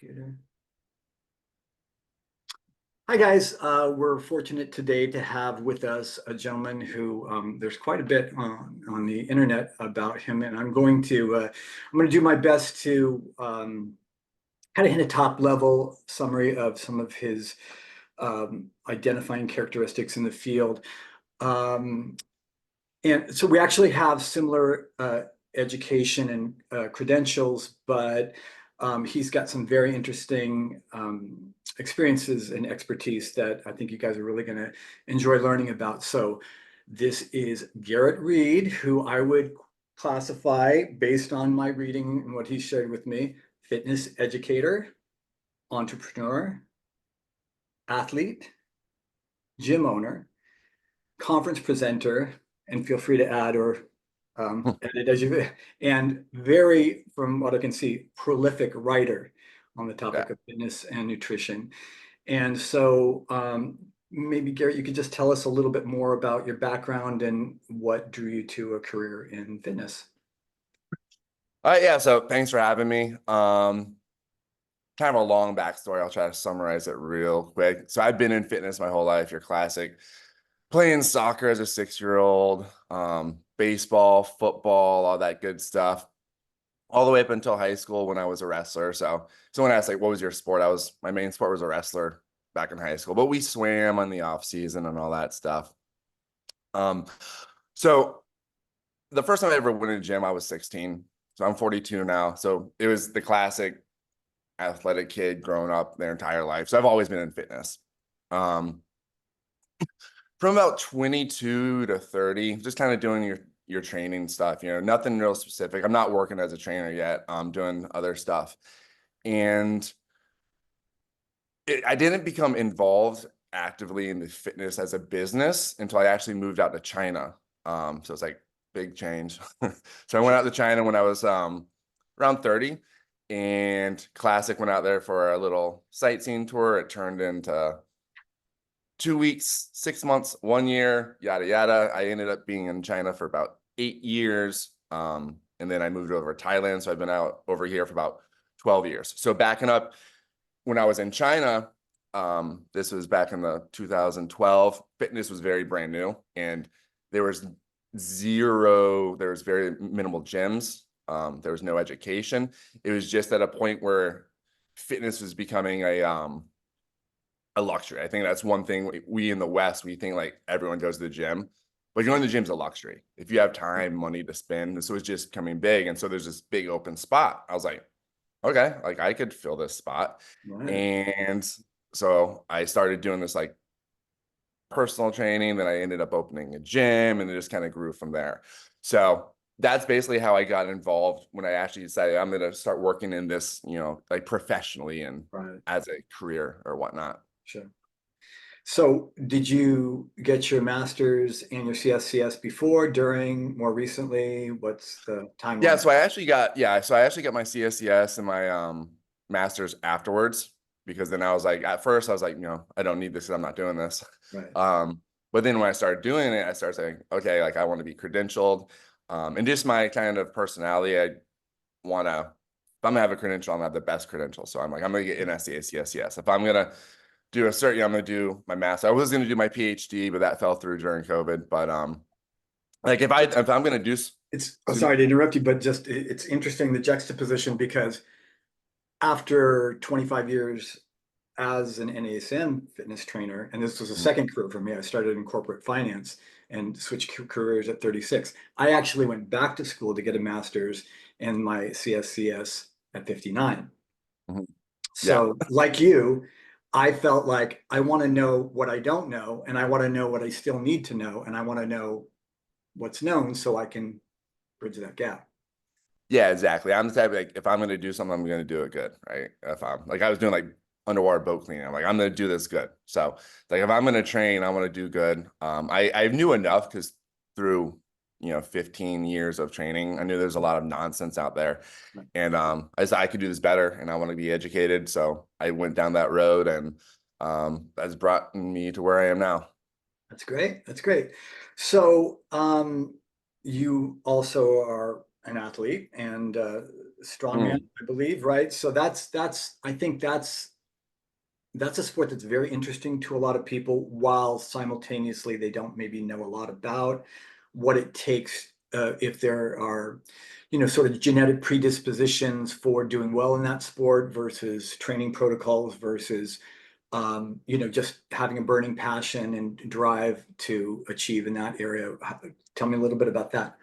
Educator. Hi guys, we're fortunate today to have with us a gentleman who there's quite a bit on the internet about him, and I'm going to do my best to kind of hit a top level summary of some of his identifying characteristics in the field. And so we actually have similar education and credentials, but he's got some very interesting experiences and expertise that I think you guys are really going to enjoy learning about. So this is Garret Reid, who I would classify based on my reading and what he shared with me: fitness educator, entrepreneur, athlete, gym owner, conference presenter, and feel free to add or edit as you, and very, from what I can see, prolific writer on the Yeah. topic of fitness and nutrition. And so maybe Garret, you could just tell us a little bit more about your background and what drew you to a career in fitness. Yeah, so thanks for having me. Kind of a long backstory. I'll try to summarize it real quick. So I've been in fitness my whole life, your classic playing soccer as a 6-year-old, baseball, football, all that good stuff, all the way up until high school when I was a wrestler. So someone asked, like, what was your sport? My main sport was a wrestler back in high school, but we swam on the off season and all that stuff. So the first time I ever went to the gym, I was 16. So I'm 42 now. So it was the classic athletic kid growing up their entire life. So I've always been in fitness. Um, from about 22 to 30, just kind of doing your training stuff, nothing real specific. I'm not working as a trainer yet. I'm doing other stuff. And I didn't become involved actively in the fitness as a business until I actually moved out to China. So it's like big change. So I went out to China when I was around 30, and Classic went out there for a little sightseeing tour. It turned into 2 weeks, 6 months, 1 year, yada yada. I ended up being in China for about 8 years. And then I moved over to Thailand. So I've been out over here for about 12 years. So backing up, when I was in China, this was back in the 2012, fitness was very brand new, and there was very minimal gyms. There was no education. It was just at a point where fitness was becoming a luxury. I think that's one thing we in the West, we think like everyone goes to the gym, but going to the gym is a luxury. If you have time, money to spend, this was just becoming big. And so there's this big open spot. I was like, okay, like I could fill this spot. Right. And so I started doing this like personal training. Then I ended up opening a gym, and it just kind of grew from there. So that's basically how I got involved when I actually decided I'm going to start working in this, like professionally and Right. as a career or whatnot. Sure. So did you get your master's and your CSCS before, during, more recently? What's the Yeah, timeline? so I actually got my CSCS and my master's afterwards, because then I was like, at first I was like, I don't need this because I'm not doing this. Right. But then when I started doing it, I started saying, okay, like I want to be credentialed. And just my kind of personality, if I'm gonna have a credential, I'm gonna have the best credential. So I'm like, I'm gonna get NSCA CSCS. If I'm gonna do a cert, I'm gonna do my master. I was gonna do my PhD, but that fell through during COVID. But like if I'm gonna do It's sorry to interrupt you, but just it's interesting, the juxtaposition, because after 25 years as an NASM fitness trainer, and this was a second career for me. I started in corporate finance and switched careers at 36. I actually went back to school to get a master's and my CSCS at 59. Mhm. Yeah. So, like you, I felt like I want to know what I don't know, and I want to know what I still need to know, and I want to know what's known so I can bridge that gap. Yeah, exactly. I'm the type of, like, if I'm gonna do something, I'm gonna do it good, right? If I'm like I was doing like underwater boat cleaning, I'm like, I'm gonna do this good. So like if I'm gonna train, I want to do good. I knew enough because through 15 years of training, I knew there's a lot of nonsense out there. And I said I could do this better and I want to be educated. So I went down that road, and that's brought me to where I am now. That's great. That's great. So, you also are an athlete and strongman, Mm. I believe, right? So I think that's a sport that's very interesting to a lot of people, while simultaneously they don't maybe know a lot about what it takes, if there are, sort of genetic predispositions for doing well in that sport versus training protocols versus, just having a burning passion and drive to achieve in that area. Tell me a little bit about that.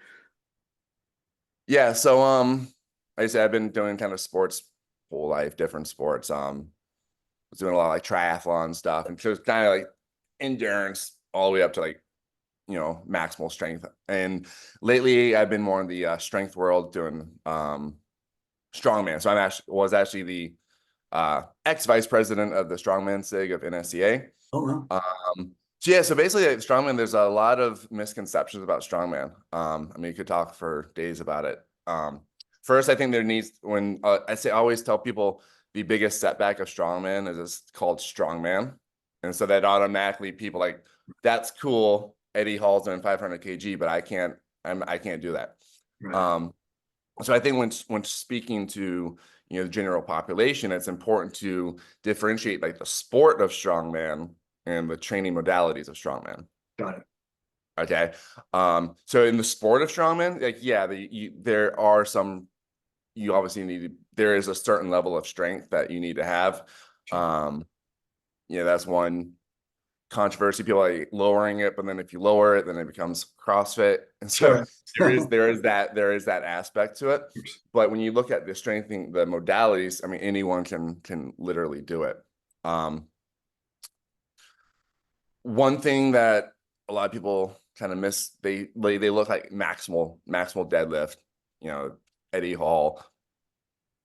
Yeah, so like I said, I've been doing kind of sports whole life, different sports. Was doing a lot of like triathlon stuff, and so it's kind of like endurance all the way up to like maximal strength. And lately, I've been more in the strength world, doing strongman. So was actually the ex vice president of the strongman sig of NSCA. Oh, wow. So yeah, so basically, like, strongman. There's a lot of misconceptions about strongman. I mean, you could talk for days about it. First, I think there needs when I always tell people the biggest setback of strongman is it's called strongman, and so that automatically people like that's cool. Eddie Hall's doing 500 kg, but I can't do that. Right. So I think when speaking to the general population, it's important to differentiate like the sport of strongman and the training modalities of strongman. Got it. Okay. So in the sport of strongman, like yeah, there are some you obviously there is a certain level of strength that you need to have. Sure. That's one controversy. People are like lowering it, but then if you lower it, then it becomes CrossFit. And so Sure. there is that aspect to it. But when you look at the strengthening the modalities, I mean anyone can literally do it. One thing that a lot of people kind of miss, they look like maximal deadlift, Eddie Hall,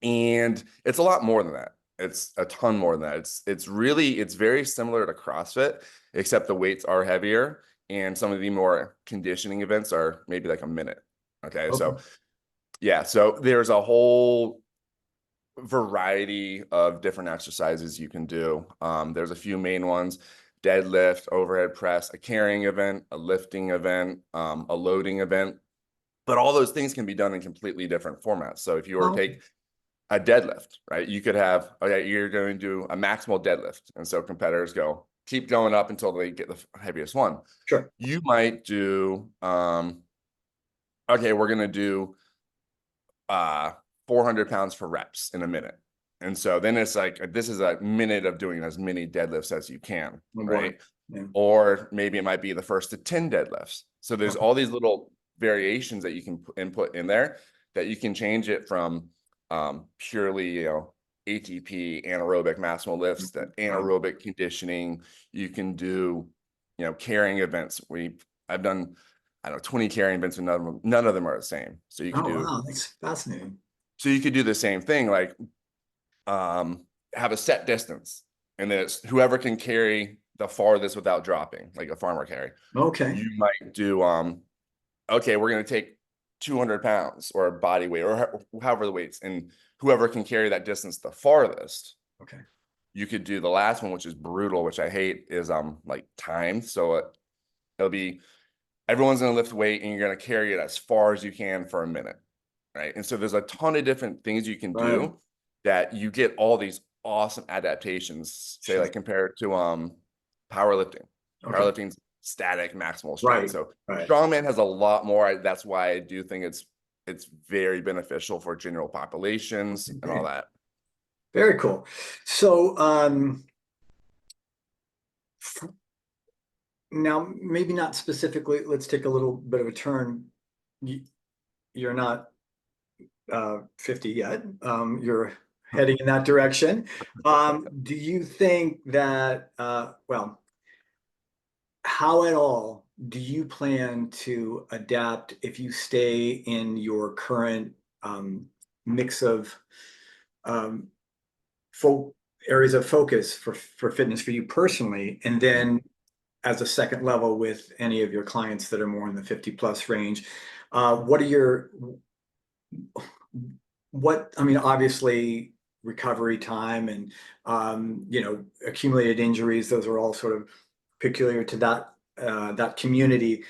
and it's a lot more than that. It's a ton more than that. It's very similar to CrossFit, except the weights are heavier and some of the more conditioning events are maybe like a minute. Okay. Okay. So yeah, so there's a whole variety of different exercises you can do. There's a few main ones: deadlift, overhead press, a carrying event, a lifting event, a loading event. But all those things can be done in completely different formats. So if you were to Okay. take a deadlift, right, you could have, okay, you're going to do a maximal deadlift. And so competitors keep going up until they get the heaviest one. Sure. You might do, okay, we're going to do 400 pounds for reps in a minute. And so then it's like, this is a minute of doing as many deadlifts as you can, Oh, boy. right? Yeah. Or maybe it might be the first to 10 deadlifts. So there's Okay. all these little variations that you can input in there that you can change it from purely, ATP, anaerobic maximal lifts, to anaerobic conditioning. You can do, carrying events. I've done, I don't know, 20 carrying events, and none of them are the same. So you could Oh, do, wow. That's fascinating. so you could do the same thing, like have a set distance, and then it's whoever can carry the farthest without dropping, like a farmer carry. Okay. You might do okay, we're going to take 200 pounds or body weight or however the weights, and whoever can carry that distance the farthest. Okay. You could do the last one, which is brutal, which I hate, is like timed. So it'll be everyone's going to lift weight and you're going to carry it as far as you can for a minute, right? And so there's a ton of different things you can Right. do that you get all these awesome adaptations, say Sure. like compared to powerlifting. Okay. Powerlifting's static maximal strength. Right. So Right. strongman has a lot more. That's why I do think it's very beneficial for general populations and all Great. that. Very cool. So, now maybe not specifically, let's take a little bit of a turn. You're not 50 yet. You're heading in that direction. Do you think that, well, how at all do you plan to adapt if you stay in your current mix of um, areas of focus for fitness for you personally, and then as a second level with any of your clients that are more in the 50 plus range? What are your, I mean, obviously recovery time and, accumulated injuries, those are all sort of peculiar to that community.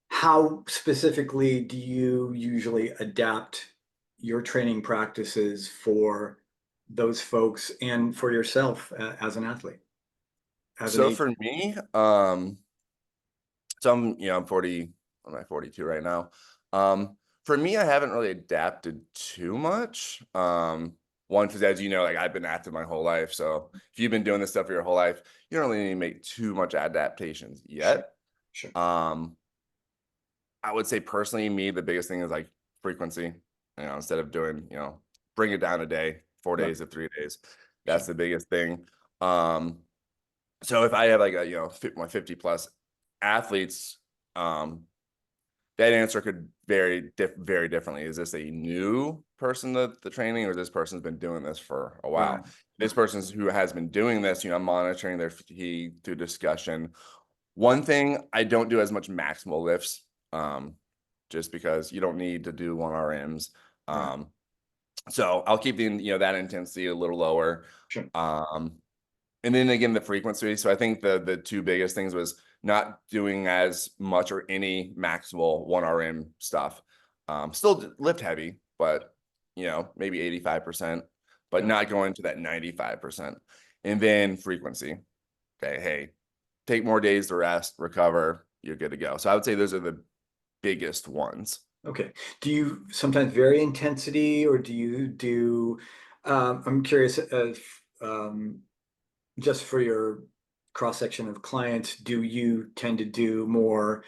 how specifically do you usually adapt your training practices for those folks and for yourself as an athlete, as an So age? for me, I'm 40, I'm at 42 right now. For me, I haven't really adapted too much. One, because as you know, like I've been active my whole life. So if you've been doing this stuff for your whole life, you don't really need to make too much adaptations Sure, yet. sure. Um, I would say personally, me, the biggest thing is like frequency. Instead of doing, bring it down a day, four Right, days to 3 days. sure. That's the biggest thing. Um, so if I have like my 50 plus athletes, um, that answer could very differently. Is this a new person to the training, or this person's been doing this for a Right, while? This right, person who has been doing this, monitoring their fatigue through discussion. One thing I don't do as much maximal lifts, just because you don't need to do 1 RMs. right, Um, so I'll keep the that intensity a little lower. sure. Um, and then again, the frequency. So I think the two biggest things was not doing as much or any maximal 1 RM stuff. Still lift heavy, but maybe 85%, but Yeah. not going to that 95%. And then frequency. Okay, hey, take more days to rest, recover, you're good to go. So I would say those are the biggest ones. Okay. Do you sometimes vary intensity, or do you do, I'm curious, just for your cross section of clients, do you tend to do more,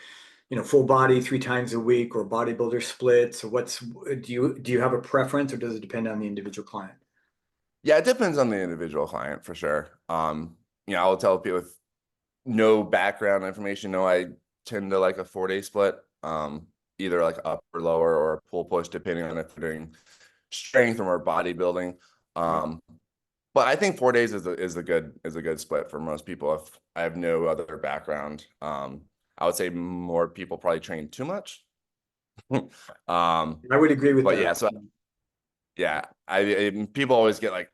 full body 3 times a week, or bodybuilder splits? Or do you have a preference, or does it depend on the individual client? Yeah, it depends on the individual client for sure. I'll tell people with no background information, no, I tend to like a 4 day split, either like up or lower or pull push, depending on if they're doing strength or more bodybuilding. Right. Um, but I think 4 days is a good split for most people. If I have no other background, I would say more people probably train too much. um, I would agree with but that. yeah, so yeah, people always get like,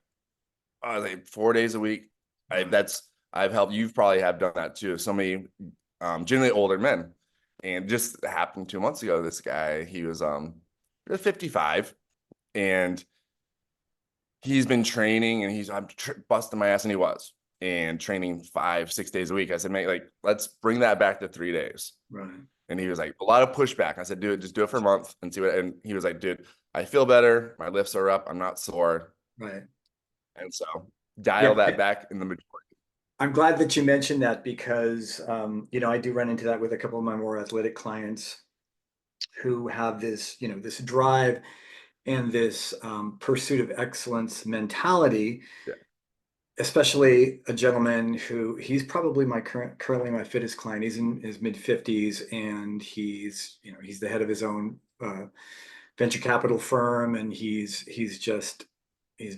oh, like 4 days a week. Right. I've helped. You've probably have done that too. So many, generally older men, and just happened 2 months ago. This guy, he was 55, and he's been training, and I'm busting my ass, and he was and training 5, 6 days a week. I said, mate, like let's bring that back to 3 days. Right. And he was like, a lot of pushback. I said, dude, just do it for a month and see what. And he was like, dude, I feel better. My lifts are up. I'm not sore. Right. And so Yeah. dial that back in the majority. I'm glad that you mentioned that because, I do run into that with a couple of my more athletic clients who have this, this drive and this pursuit of excellence mentality, Yeah. especially a gentleman who he's probably currently my fittest client. He's in his mid 50s, and he's the head of his own venture capital firm, and he's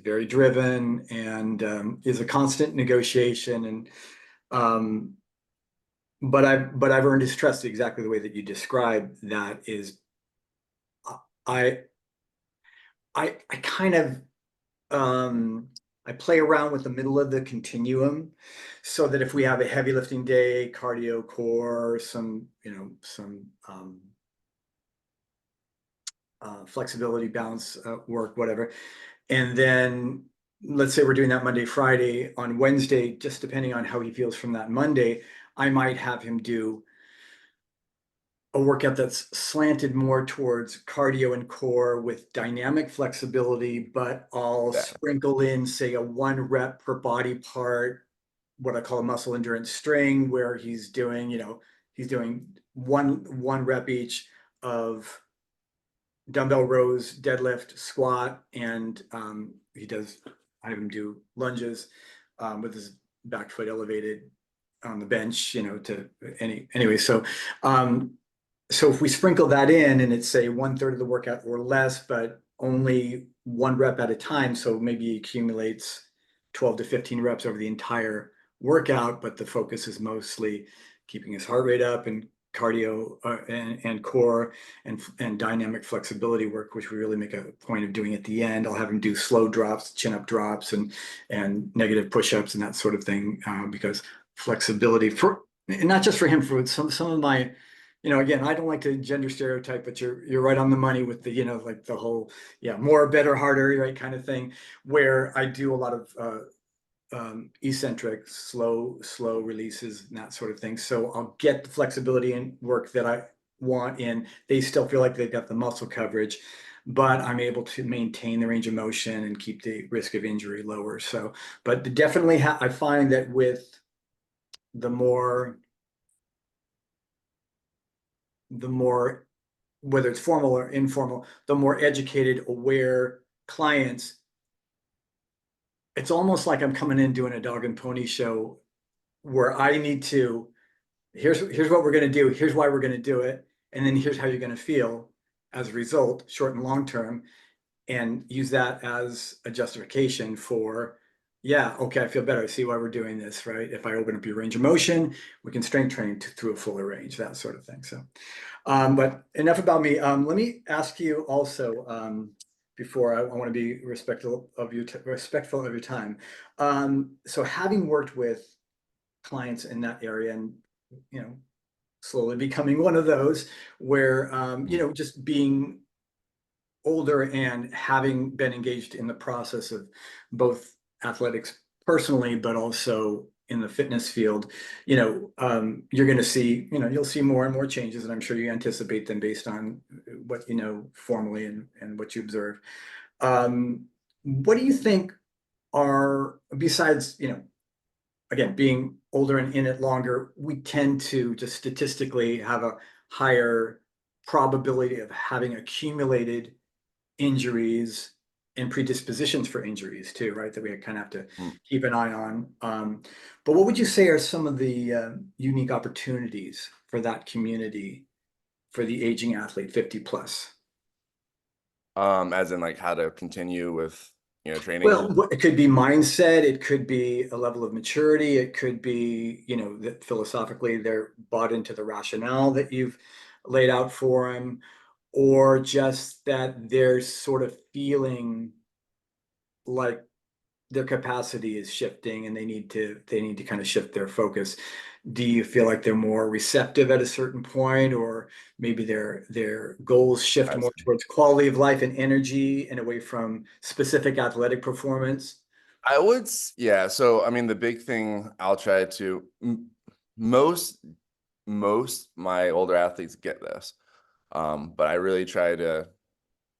very driven, and is a constant negotiation. And um, but I've earned his trust exactly the way that you described. That is, I I kind of um, I play around with the middle of the continuum, so that if we have a heavy lifting day, cardio, core, some flexibility, balance work, whatever, and then let's say we're doing that Monday, Friday. On Wednesday, just depending on how he feels from that Monday, I might have him do a workout that's slanted more towards cardio and core with dynamic flexibility, but I'll Yeah. sprinkle in, say, a 1 rep per body part, what I call a muscle endurance string, where he's doing one rep each of dumbbell rows, deadlift, squat, and I have him do lunges with his back foot elevated on the bench, anyway. Um, so if we sprinkle that in, and it's say 1/3 of the workout or less, but only 1 rep at a time, so maybe he accumulates 12 to 15 reps over the entire workout, but the focus is mostly keeping his heart rate up, and cardio and core, and dynamic flexibility work, which we really make a point of doing at the end. I'll have him do slow drops, chin up drops, and negative push-ups and that sort of thing, because flexibility, for and not just for him, for some of my again, I don't like to gender stereotype, but you're right on the money with the, like the whole, yeah, more, better, harder, right, kind of thing, where I do a lot of eccentric, slow releases and that sort of thing. So I'll get the flexibility and work that I want in. They still feel like they've got the muscle coverage, but I'm able to maintain the range of motion and keep the risk of injury lower. So, but definitely I find that with the more, the more, whether it's formal or informal, the more educated, aware clients, it's almost like I'm coming in doing a dog and pony show where I need to, here's what we're going to do, here's why we're going to do it, and then here's how you're going to feel as a result, short and long term, and use that as a justification for, yeah, okay, I feel better. I see why we're doing this, right? If I open up your range of motion, we can strength train through a fuller range, that sort of thing. So, but enough about me. Let me ask you also, before I want to be respectful of your time. So having worked with clients in that area and, you know, slowly becoming one of those where, just being older and having been engaged in the process of both athletics personally, but also in the fitness field, you're going to see, you'll see more and more changes, and I'm sure you anticipate them based on what you know formally and what you observe. What do you think are, besides, again, being older and in it longer, we tend to just statistically have a higher probability of having accumulated injuries and predispositions for injuries too, right? That we kind of have to Mm. keep an eye on. But what would you say are some of the unique opportunities for that community for the aging athlete, 50 plus? As in like how to continue with, training. Well, it could be mindset, it could be a level of maturity, it could be, that philosophically they're bought into the rationale that you've laid out for them, or just that they're sort of feeling like their capacity is shifting and they need to kind of shift their focus. Do you feel like they're more receptive at a certain point, or maybe their goals shift I more see. towards quality of life and energy and away from specific athletic performance? Yeah. So, I mean, the big thing I'll try to, most, most my older athletes get this. But I really try to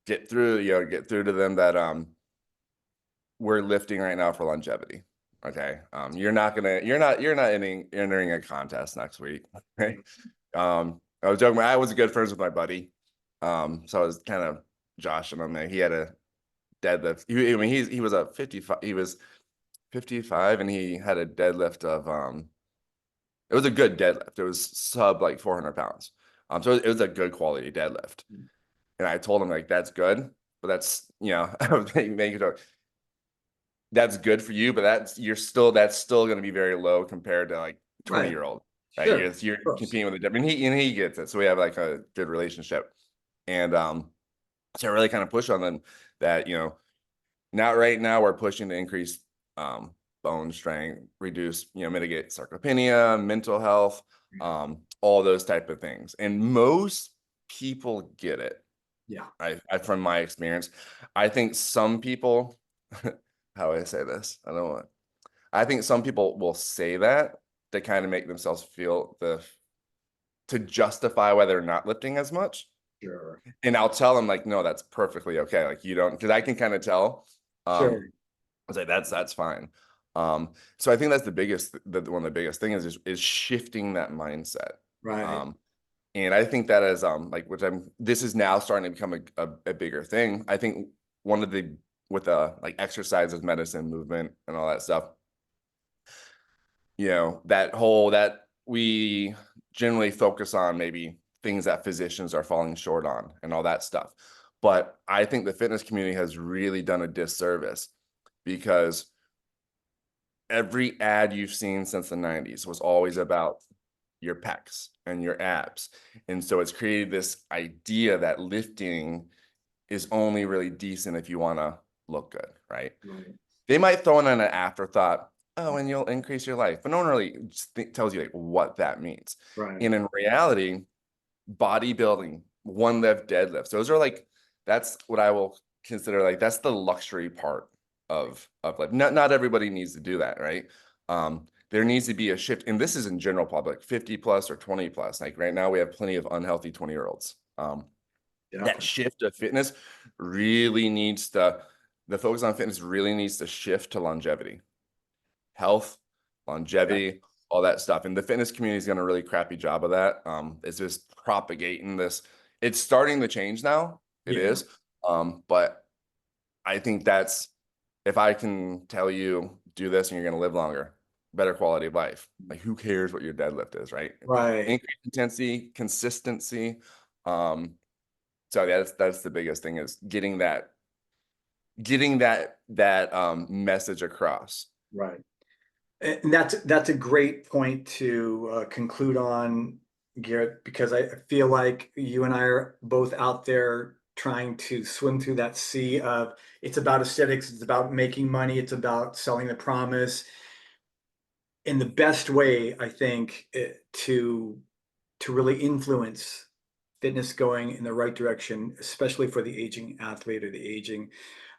get through to them that, we're lifting right now for longevity. Okay. You're not entering a contest next week. Okay. I was joking, I was good friends with my buddy. So I was kind of joshing him there. He had a deadlift. I mean, he was a 55, he was 55 and he had a deadlift of, it was a good deadlift. It was sub like 400 pounds. So it was a good quality deadlift. And I told him like, that's good, but that's, I was making joke. That's good for you, but that's still going to be very low compared to like 20 Right. year old, right? Sure. Of You're course. competing with a different, and he gets it. So we have like a good relationship. And, so I really kind of push on them that, not right now we're pushing to increase, bone strength, reduce, mitigate sarcopenia, mental health, all those type of things. And most people get it. Yeah. From my experience, I think some people, how I say this, I think some people will say that to kind of make themselves feel to justify why they're not lifting as much. Sure. And I'll tell them like, no, that's perfectly okay. Like you don't, because I can kind of tell. Sure. I was like, that's fine. So I think that's one of the biggest things is shifting that mindset. Right. Um, and I think that is like this is now starting to become a bigger thing. I think one of the with like exercises, medicine, movement, and all that stuff, that we generally focus on maybe things that physicians are falling short on and all that stuff. But I think the fitness community has really done a disservice because every ad you've seen since the 90s was always about your pecs and your abs. And so it's created this idea that lifting is only really decent if you want to look good, right? Right. They might throw in an afterthought, oh, and you'll increase your life, but no one really tells you like what that means. Right. And in reality, bodybuilding, one lift, deadlifts. Those are like, that's what I will consider like, that's the luxury part of life. Not everybody needs to do that, right? There needs to be a shift, and this is in general public, 50 plus or 20 plus. Like right now, we have plenty of unhealthy 20-year-olds. That shift of fitness really needs the focus on fitness really needs to shift to longevity, health, longevity, all that stuff. And the fitness community is doing a really crappy job of that. It's just propagating this. It's starting to change now. It is. But I think that's, if I can tell you, do this and you're going to live longer, better quality of life. Like, who cares what your deadlift is, right? Right. Increase intensity, consistency. So yeah, that's the biggest thing, is getting that message across. Right. And that's a great point to conclude on, Garrett, because I feel like you and I are both out there trying to swim through that sea of, it's about aesthetics, it's about making money, it's about selling the promise. And the best way, I think, to really influence fitness going in the right direction, especially for the aging athlete or the aging,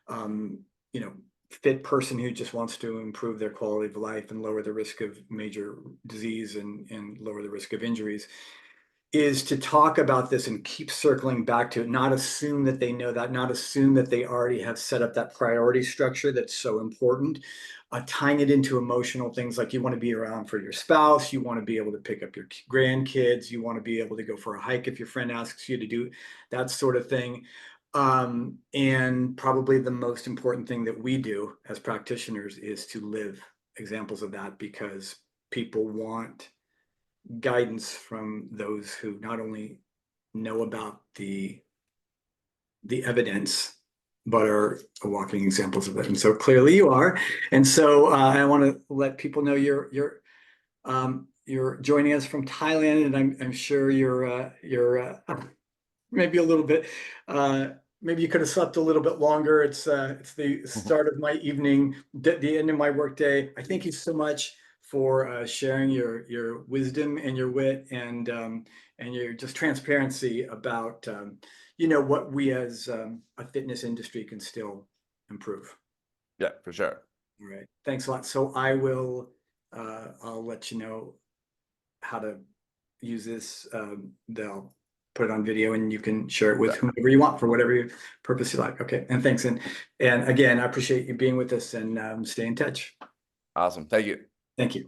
um, you know, fit person who just wants to improve their quality of life and lower the risk of major disease and lower the risk of injuries, is to talk about this and keep circling back to it, not assume that they know that, not assume that they already have set up that priority structure that's so important. Tying it into emotional things, like you want to be around for your spouse, you want to be able to pick up your grandkids, you want to be able to go for a hike if your friend asks you to do that sort of thing. And probably the most important thing that we do as practitioners is to live examples of that, because people want guidance from those who not only know about the evidence, but are walking examples of it. And so clearly you are. And so I want to let people know you're joining us from Thailand, and I'm sure you're maybe a little bit maybe you could have slept a little bit longer. It's the start of my evening, the end of my workday. I thank you so much for sharing your wisdom and your wit and your just transparency about what we as a fitness industry can still improve. Yeah, for sure. All right, thanks a lot. So I'll let you know how to use this. They'll put it on video and you can share it with whomever you want for whatever purpose you like. Okay, and thanks. And again, I appreciate you being with us, and stay in touch. Awesome. Thank you. Thank you.